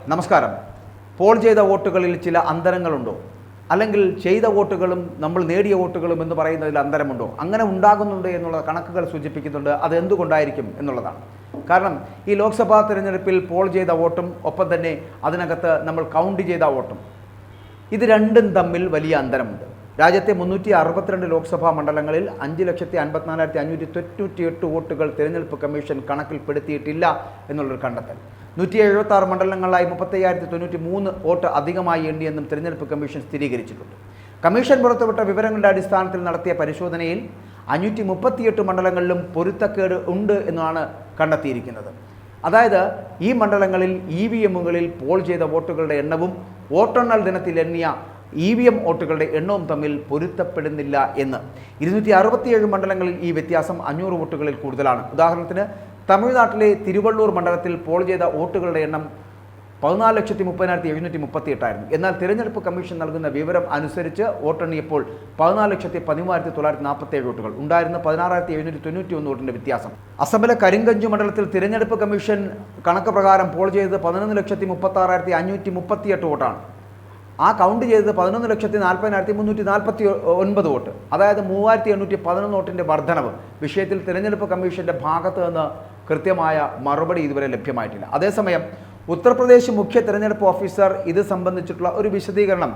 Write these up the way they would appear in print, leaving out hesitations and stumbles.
നമസ്കാരം. പോൾ ചെയ്ത വോട്ടുകളിൽ ചില അന്തരങ്ങളുണ്ടോ, അല്ലെങ്കിൽ ചെയ്ത വോട്ടുകളും നമ്മൾ നേടിയ വോട്ടുകളും എന്ന് പറയുന്നതിൽ അന്തരമുണ്ടോ? അങ്ങനെ ഉണ്ടാകുന്നുണ്ട് എന്നുള്ള കണക്കുകൾ സൂചിപ്പിക്കുന്നുണ്ട്. അത് എന്തുകൊണ്ടായിരിക്കും എന്നുള്ളതാണ്. കാരണം ഈ ലോക്സഭാ തിരഞ്ഞെടുപ്പിൽ പോൾ ചെയ്ത വോട്ടും ഒപ്പം തന്നെ അതിനകത്ത് നമ്മൾ കൗണ്ട് ചെയ്ത വോട്ടും, ഇത് രണ്ടും തമ്മിൽ വലിയ അന്തരമുണ്ട്. രാജ്യത്തെ 362 ലോക്സഭാ മണ്ഡലങ്ങളിൽ 5,54,598 വോട്ടുകൾ തിരഞ്ഞെടുപ്പ് കമ്മീഷൻ കണക്കിൽപ്പെടുത്തിയിട്ടില്ല എന്നുള്ളൊരു കണ്ടെത്തൽ. 176 മണ്ഡലങ്ങളിലായി 35,093 വോട്ട് അധികമായി എണ്ണിയെന്നും തിരഞ്ഞെടുപ്പ് കമ്മീഷൻ സ്ഥിരീകരിച്ചിട്ടുണ്ട്. കമ്മീഷൻ പുറത്തുവിട്ട വിവരങ്ങളുടെ അടിസ്ഥാനത്തിൽ നടത്തിയ പരിശോധനയിൽ 538 മണ്ഡലങ്ങളിലും പൊരുത്തക്കേട് ഉണ്ട് എന്നാണ് കണ്ടെത്തിയിരിക്കുന്നത്. അതായത് ഈ മണ്ഡലങ്ങളിൽ EVMകളിൽ പോൾ ചെയ്ത വോട്ടുകളുടെ എണ്ണവും വോട്ടെണ്ണൽ ദിനത്തിൽ എണ്ണിയ EVM വോട്ടുകളുടെ എണ്ണവും തമ്മിൽ പൊരുത്തപ്പെടുന്നില്ല എന്ന്. 267 മണ്ഡലങ്ങളിൽ ഈ വ്യത്യാസം 500 വോട്ടുകളിൽ കൂടുതലാണ്. ഉദാഹരണത്തിന് തമിഴ്നാട്ടിലെ തിരുവള്ളൂർ മണ്ഡലത്തിൽ പോൾ ചെയ്ത വോട്ടുകളുടെ എണ്ണം 14,30,738 ആയിരുന്നു. എന്നാൽ തിരഞ്ഞെടുപ്പ് കമ്മീഷൻ നൽകുന്ന വിവരം അനുസരിച്ച് വോട്ടെണ്ണിയപ്പോൾ 14,13,947 വോട്ടുകൾ ഉണ്ടായിരുന്ന 16,791 വോട്ടിൻ്റെ വ്യത്യാസം. അസമിലെ കരിങ്കഞ്ചു മണ്ഡലത്തിൽ തിരഞ്ഞെടുപ്പ് കമ്മീഷൻ കണക്ക് പ്രകാരം പോൾ ചെയ്തത് 11,36,538 വോട്ടാണ്. ആ കൗണ്ട് ചെയ്തത് 11,40,349 വോട്ട്. അതായത് 3,811 വോട്ടിൻ്റെ വർധനവ്. വിഷയത്തിൽ തിരഞ്ഞെടുപ്പ് കമ്മീഷൻ്റെ ഭാഗത്ത് നിന്ന് കൃത്യമായ മറുപടി ഇതുവരെ ലഭ്യമായിട്ടില്ല. അതേസമയം ഉത്തർപ്രദേശ് മുഖ്യ തിരഞ്ഞെടുപ്പ് ഓഫീസർ ഇത് സംബന്ധിച്ചിട്ടുള്ള ഒരു വിശദീകരണം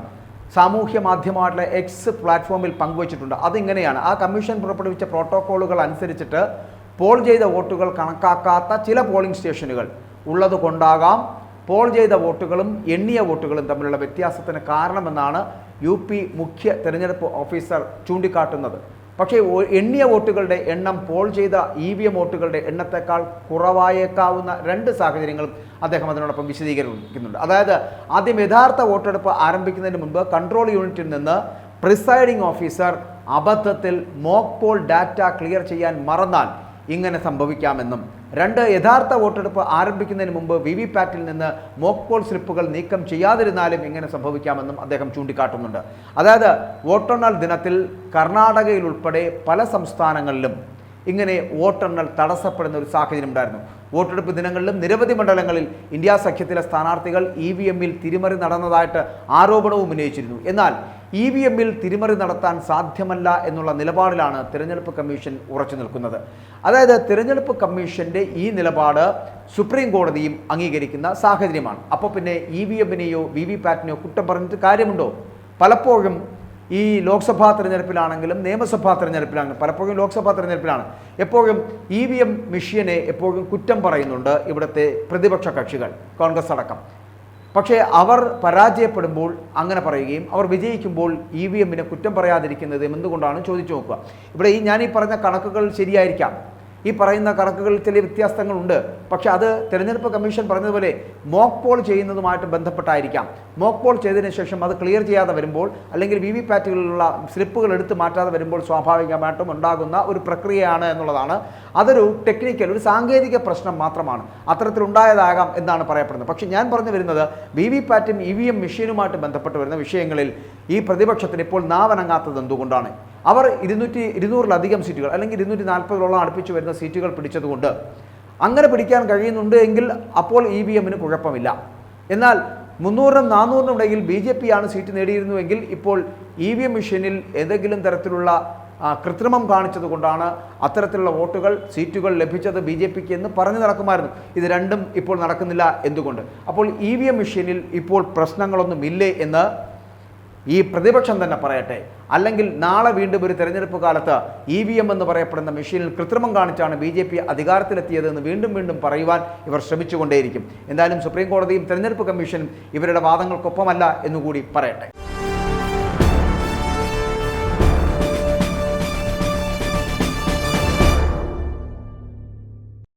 സാമൂഹ്യ മാധ്യമമായിട്ടുള്ള എക്സ് പ്ലാറ്റ്ഫോമിൽ പങ്കുവച്ചിട്ടുണ്ട്. അതിങ്ങനെയാണ്: ആ കമ്മീഷൻ പുറപ്പെടുവിച്ച പ്രോട്ടോക്കോളുകൾ അനുസരിച്ചിട്ട് പോൾ ചെയ്ത വോട്ടുകൾ കണക്കാക്കാത്ത ചില പോളിംഗ് സ്റ്റേഷനുകൾ ഉള്ളത് കൊണ്ടാകാം പോൾ ചെയ്ത വോട്ടുകളും എണ്ണിയ വോട്ടുകളും തമ്മിലുള്ള വ്യത്യാസത്തിന് കാരണമെന്നാണ് UP മുഖ്യ തിരഞ്ഞെടുപ്പ് ഓഫീസർ ചൂണ്ടിക്കാട്ടുന്നത്. പക്ഷേ എണ്ണിയ വോട്ടുകളുടെ എണ്ണം പോൾ ചെയ്ത EVM വോട്ടുകളുടെ എണ്ണത്തേക്കാൾ കുറവായേക്കാവുന്ന 2 സാഹചര്യങ്ങളും അദ്ദേഹം അതിനോടൊപ്പം വിശദീകരിക്കുന്നുണ്ട്. അതായത് ആദ്യം യഥാർത്ഥ വോട്ടെടുപ്പ് ആരംഭിക്കുന്നതിന് മുൻപ് കൺട്രോൾ യൂണിറ്റിൽ നിന്ന് പ്രിസൈഡിംഗ് ഓഫീസർ അബദ്ധത്തിൽ മോക്ക് പോൾ ഡാറ്റ ക്ലിയർ ചെയ്യാൻ മറന്നാൽ ഇങ്ങനെ സംഭവിക്കാമെന്നും, 2 യഥാർത്ഥ വോട്ടെടുപ്പ് ആരംഭിക്കുന്നതിന് മുമ്പ് VVPATൽ നിന്ന് മോക്ക് പോൾ സ്ലിപ്പുകൾ നീക്കം ചെയ്യാതിരുന്നാലും ഇങ്ങനെ സംഭവിക്കാമെന്നും അദ്ദേഹം ചൂണ്ടിക്കാട്ടുന്നുണ്ട്. അതായത് വോട്ടെണ്ണൽ ദിനത്തിൽ കർണാടകയിൽ ഉൾപ്പെടെ പല സംസ്ഥാനങ്ങളിലും ഇങ്ങനെ വോട്ടെണ്ണൽ തടസ്സപ്പെടുന്ന ഒരു സാഹചര്യം ഉണ്ടായിരുന്നു. വോട്ടെടുപ്പ് ദിനങ്ങളിലും നിരവധി മണ്ഡലങ്ങളിൽ ഇന്ത്യ സഖ്യത്തിലെ സ്ഥാനാർത്ഥികൾ EVMൽ തിരിമറി നടന്നതായിട്ട് ആരോപണവും ഉന്നയിച്ചിരുന്നു. എന്നാൽ EVMൽ തിരിമറി നടത്താൻ സാധ്യമല്ല എന്നുള്ള നിലപാടിലാണ് തിരഞ്ഞെടുപ്പ് കമ്മീഷൻ ഉറച്ചു നിൽക്കുന്നത്. അതായത് തിരഞ്ഞെടുപ്പ് കമ്മീഷൻ്റെ ഈ നിലപാട് സുപ്രീം കോടതിയും അംഗീകരിക്കുന്ന സാഹചര്യമാണ്. അപ്പോൾ പിന്നെ EVMനെയോ VVPATനെയോ കുറ്റം പറഞ്ഞിട്ട് കാര്യമുണ്ടോ? പലപ്പോഴും ഈ ലോക്സഭാ തിരഞ്ഞെടുപ്പിലാണെങ്കിലും നിയമസഭാ തിരഞ്ഞെടുപ്പിലാണെങ്കിലും, പലപ്പോഴും ലോക്സഭാ തിരഞ്ഞെടുപ്പിലാണ് എപ്പോഴും EVM മെഷീനെ എപ്പോഴും കുറ്റം പറയുന്നുണ്ട് ഇവിടുത്തെ പ്രതിപക്ഷ കക്ഷികൾ, കോൺഗ്രസ് അടക്കം. പക്ഷേ അവർ പരാജയപ്പെടുമ്പോൾ അങ്ങനെ പറയുകയും അവർ വിജയിക്കുമ്പോൾ EVMനെ കുറ്റം പറയാതിരിക്കുന്നത് എന്തുകൊണ്ടാണ് ചോദിച്ചു നോക്കുക. ഇവിടെ ഞാൻ ഈ പറഞ്ഞ കണക്കുകൾ ശരിയായിരിക്കാം, ഈ പറയുന്ന കണക്കുകളിൽ ചില വ്യത്യാസങ്ങളുണ്ട്. പക്ഷേ അത് തിരഞ്ഞെടുപ്പ് കമ്മീഷൻ പറഞ്ഞതുപോലെ മോക്ക് പോൾ ചെയ്യുന്നതുമായിട്ട് ബന്ധപ്പെട്ടായിരിക്കാം. മോക്ക് പോൾ ചെയ്തതിന് ശേഷം അത് ക്ലിയർ ചെയ്യാതെ വരുമ്പോൾ, അല്ലെങ്കിൽ VVPATകളിലുള്ള സ്ലിപ്പുകൾ എടുത്ത് മാറ്റാതെ വരുമ്പോൾ സ്വാഭാവികമായിട്ടും ഉണ്ടാകുന്ന ഒരു പ്രക്രിയയാണ് എന്നുള്ളതാണ്. അതൊരു ടെക്നിക്കൽ, ഒരു സാങ്കേതിക പ്രശ്നം മാത്രമാണ്. അത്തരത്തിലുണ്ടായതാകാം എന്നാണ് പറയപ്പെടുന്നത്. പക്ഷേ ഞാൻ പറഞ്ഞു വരുന്നത് VVPATും EVM മെഷീനുമായിട്ട് ബന്ധപ്പെട്ട് വരുന്ന വിഷയങ്ങളിൽ ഈ പ്രതിപക്ഷത്തിന് ഇപ്പോൾ നാവനങ്ങാത്തത് എന്തുകൊണ്ടാണ്? അവർ 200-ലധികം സീറ്റുകൾ അല്ലെങ്കിൽ 240ഓളം അടുപ്പിച്ച് വരുന്ന സീറ്റുകൾ പിടിച്ചതുകൊണ്ട്, അങ്ങനെ പിടിക്കാൻ കഴിയുന്നുണ്ട് എങ്കിൽ അപ്പോൾ EVMന് കുഴപ്പമില്ല. എന്നാൽ 300-400 ഇടയിൽ BJP ആണ് സീറ്റ് നേടിയിരുന്നുവെങ്കിൽ ഇപ്പോൾ EVM മെഷീനിൽ ഏതെങ്കിലും തരത്തിലുള്ള കൃത്രിമം കാണിച്ചതുകൊണ്ടാണ് അത്തരത്തിലുള്ള വോട്ടുകൾ, സീറ്റുകൾ ലഭിച്ചത് BJPക്ക് എന്ന് പറഞ്ഞു നടക്കുമായിരുന്നു. ഇത് രണ്ടും ഇപ്പോൾ നടക്കുന്നില്ല. എന്തുകൊണ്ട്? അപ്പോൾ EVM മെഷീനിൽ ഇപ്പോൾ പ്രശ്നങ്ങളൊന്നുമില്ലേ എന്ന് ഈ പ്രതിപക്ഷം തന്നെ പറയട്ടെ. അല്ലെങ്കിൽ നാളെ വീണ്ടും ഒരു തെരഞ്ഞെടുപ്പ് കാലത്ത് EVM എന്ന് പറയപ്പെടുന്ന മെഷീനിൽ കൃത്രിമം കാണിച്ചാണ് BJP അധികാരത്തിലെത്തിയതെന്ന് വീണ്ടും പറയുവാൻ ഇവർ ശ്രമിച്ചുകൊണ്ടേയിരിക്കും. എന്തായാലും സുപ്രീം കോടതിയും തെരഞ്ഞെടുപ്പ് കമ്മീഷനും ഇവരുടെ വാദങ്ങൾക്കൊപ്പമല്ല എന്നുകൂടി പറയട്ടെ.